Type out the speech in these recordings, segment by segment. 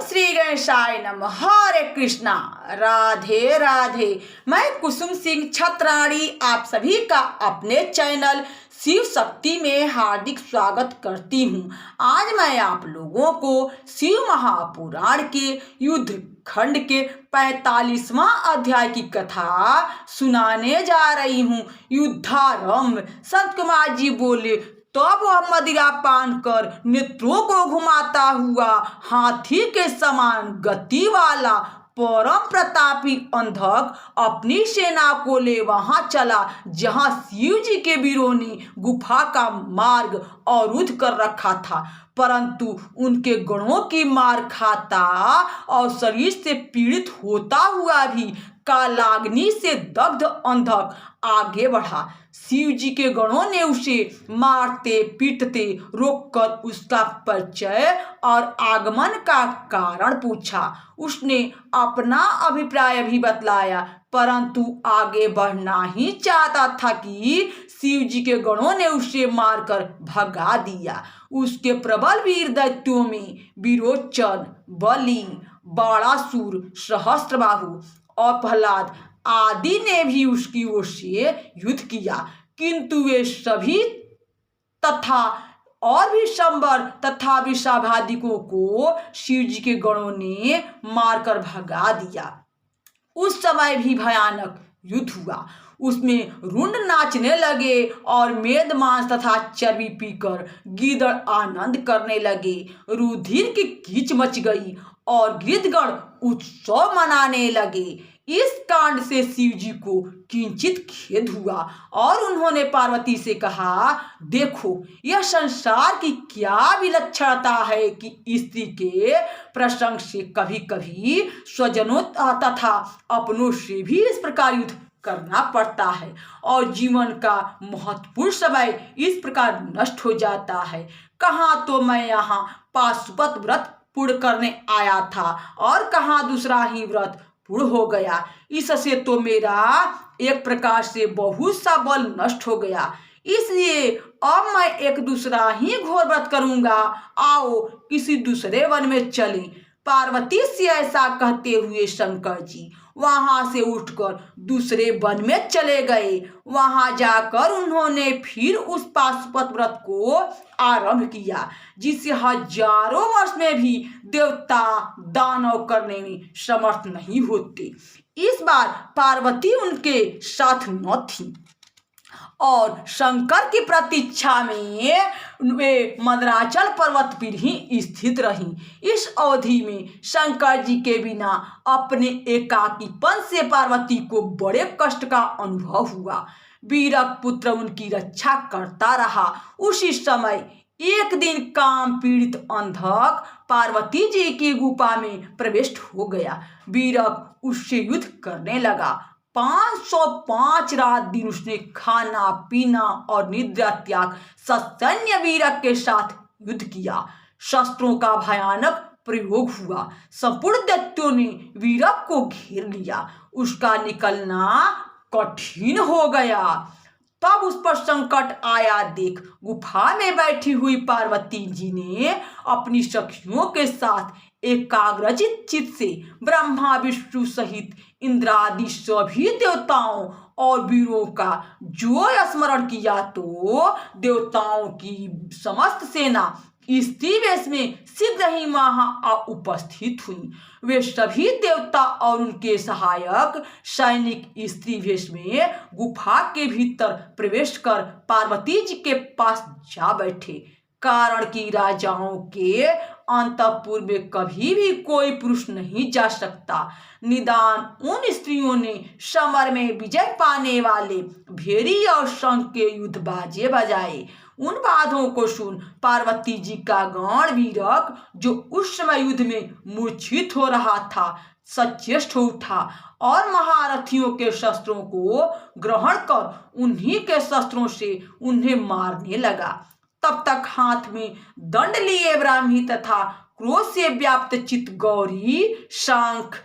श्री गणेशाय नमः। हरे कृष्णा, राधे राधे। मैं कुसुम सिंह छत्राणी आप सभी का अपने चैनल शिव शक्ति में हार्दिक स्वागत करती हूँ। आज मैं आप लोगों को शिव महापुराण के युद्ध खंड के 45वां अध्याय की कथा सुनाने जा रही हूँ। युद्धारंभ। संत कुमार जी बोले, तब वह मदिरा पान कर नेत्रों को घुमाता हुआ हाथी के समान गति वाला परम प्रतापी अंधक अपनी सेना को ले वहां चला जहां शिव जी के वीरों ने गुफा का मार्ग अवरुद्ध कर रखा था। परंतु उनके गणों की मार खाता और शरीर से पीड़ित होता हुआ भी कालाग्नि से दग्ध अंधक आगे बढ़ा। शिव जी के गणों ने उसे मारते पीटते रोककर उसका परिचय और आगमन का कारण पूछा। उसने अपना अभिप्राय भी बतलाया, परंतु आगे बढ़ना ही चाहता था कि शिव जी के गणों ने उसे मारकर भगा दिया। उसके प्रबल वीर दैत्यों में विरोचन, बलि, बाणासुर, सहस्त्रबाहु और प्रहलाद आदि ने भी उसकी ओर से युद्ध किया, किंतु वे सभी तथा और भी संबर तथा वृषभादिकों को शिव जी के गणों ने मारकर भगा दिया। उस समय भी भयानक युद्ध हुआ। उसमें रुंड नाचने लगे और मेद मांस तथा चर्बी पीकर गीदड़ आनंद करने लगे। रुधिर की कीच मच गई और गिद्धगण उत्सव मनाने लगे। इस कांड से शिव जी को किंचित खेद हुआ और उन्होंने पार्वती से कहा, देखो यह संसार की क्या विलक्षणता है कि स्त्री के प्रसंग से कभी कभी स्वजनों तथा अपनों से भी इस प्रकार युद्ध करना पड़ता है और जीवन का महत्वपूर्ण समय इस प्रकार नष्ट हो जाता है। कहाँ तो मैं यहाँ पाशुपत व्रत पूर्ण करने आया था और कहाँ दूसरा ही व्रत पूर्ण हो गया। इससे तो मेरा एक प्रकार से बहुत सा बल नष्ट हो गया। इसलिए अब मैं एक दूसरा ही घोर व्रत करूंगा। आओ किसी दूसरे वन में चलें। पार्वती से ऐसा कहते हुए शंकर जी वहां से उठकर दूसरे वन में चले गए। वहां जाकर उन्होंने फिर उस पाशुपत व्रत को आरंभ किया, जिसे हजारों वर्ष में भी देवता दानव करने में समर्थ नहीं होते। इस बार पार्वती उनके साथ न थी और शंकर की प्रतीक्षा में वे मंदराचल पर्वत पर ही स्थित रहीं। इस अवधि में शंकर जी के बिना अपने एकाकीपन से पार्वती को बड़े कष्ट का अनुभव हुआ। वीरक पुत्र उनकी रक्षा करता रहा। उसी समय एक दिन काम पीड़ित अंधक पार्वती जी की गुफा में प्रविष्ट हो गया। वीरक उससे युद्ध करने लगा। 505 रात दिन उसने खाना पीना और निद्रा त्याग ससैन्य वीरक के साथ युद्ध किया। शस्त्रों का भयानक प्रयोग हुआ। संपूर्ण दैत्यों ने वीरक को घेर लिया। उसका निकलना कठिन हो गया। तब उस पर संकट आया देख गुफा में बैठी हुई पार्वती जी ने अपनी सखियों के साथ एकाग्रचित चित्त से ब्रह्मा विष्णु सहित इंद्रादि सभी देवताओं और वीरों का जो स्मरण किया, तो देवताओं की समस्त सेना स्त्री वेश में शीघ्र ही वहां उपस्थित हुई। वे सभी देवता और उनके सहायक सैनिक स्त्री वेश में गुफा के भीतर प्रवेश कर पार्वती जी के पास जा बैठे। कारण कि राजाओं के अंतःपुर में कभी भी कोई पुरुष नहीं जा सकता। निदान उन स्त्रियों ने समर में विजय पाने वाले भेरी और शंख के युद्ध बाजे बजाए। उन बाधों को सुन पार्वती जी का गण वीरक, जो उस समय युद्ध में मूर्छित हो रहा था, सचेष्ट हो उठा और महारथियों के शस्त्रों को ग्रहण कर उन्हीं के शस्त्रों से उन्हें मारने लगा। तब तक हाथ में दंड लिए ब्राह्मी तथा क्रोध से व्याप्त चित गौरी, शंख,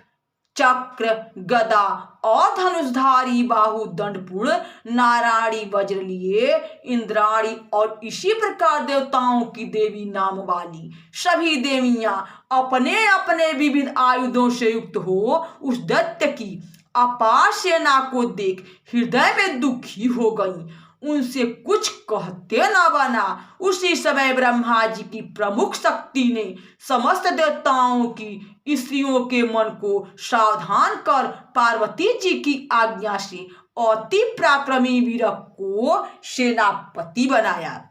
चक्र, गदा और धनुषधारी, बाहु दंडपूर्ण, नारायणी वज्र लिए, इंद्राणी और इसी प्रकार देवताओं की देवी नाम वाली सभी देवियां अपने अपने विविध आयुधों से युक्त हो उस दैत्य की अपार सेना को देख हृदय में दुखी हो गई। उनसे कुछ कहते न बना। उसी समय ब्रह्मा जी की प्रमुख शक्ति ने समस्त देवताओं की स्त्रियों के मन को सावधान कर पार्वती जी की आज्ञा से अति पराक्रमी वीरक को सेनापति बनाया।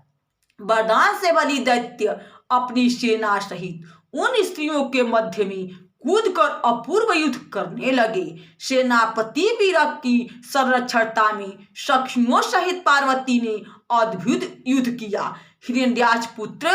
वरदान से बली दैत्य अपनी सेना सहित उन स्त्रियों के मध्य में कूदकर अपूर्व युद्ध करने लगे। सेनापति वीरक की संरक्षणता में सखियों सहित पार्वती ने अद्भुत युद्ध किया। हिरण्याक्ष पुत्र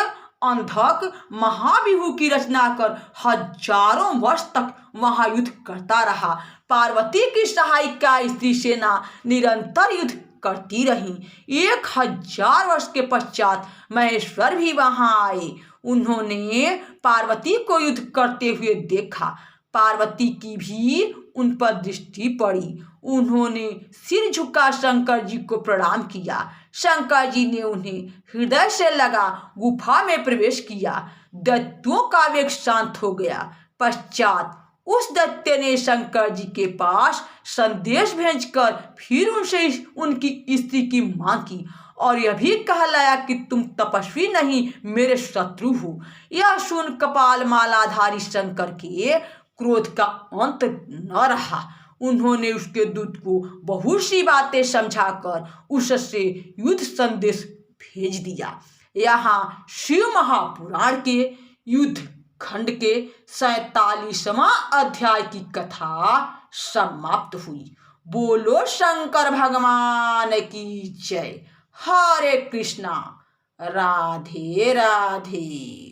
अंधक महाव्यूह की रचना कर हजारों वर्ष तक महायुद्ध करता रहा। पार्वती की सहायिका स्त्री सेना निरंतर युद्ध करती रही। 1000 वर्ष के पश्चात महेश्वर भी वहां आए। उन्होंने पार्वती को युद्ध करते हुए देखा। पार्वती की भी उन पर दृष्टि पड़ी। उन्होंने सिर झुका शंकर जी को प्रणाम किया। शंकर जी ने उन्हें हृदय से लगा गुफा में प्रवेश किया। दैत्यों का वेग शांत हो गया। पश्चात उस दैत्य ने शंकर जी के पास संदेश भेजकर फिर उनसे उनकी स्त्री की मांग की और यह भी कहलाया कि तुम तपस्वी नहीं, मेरे शत्रु हो। यह सुन कपाल मालाधारी शंकर के क्रोध का अंत न रहा। उन्होंने उसके दूत को बहुत सी बातें समझाकर उससे युद्ध संदेश भेज दिया। यहाँ शिव महापुराण के युद्ध खंड के 47वां अध्याय की कथा समाप्त हुई। बोलो शंकर भगवान की जय। हरे कृष्णा। राधे राधे।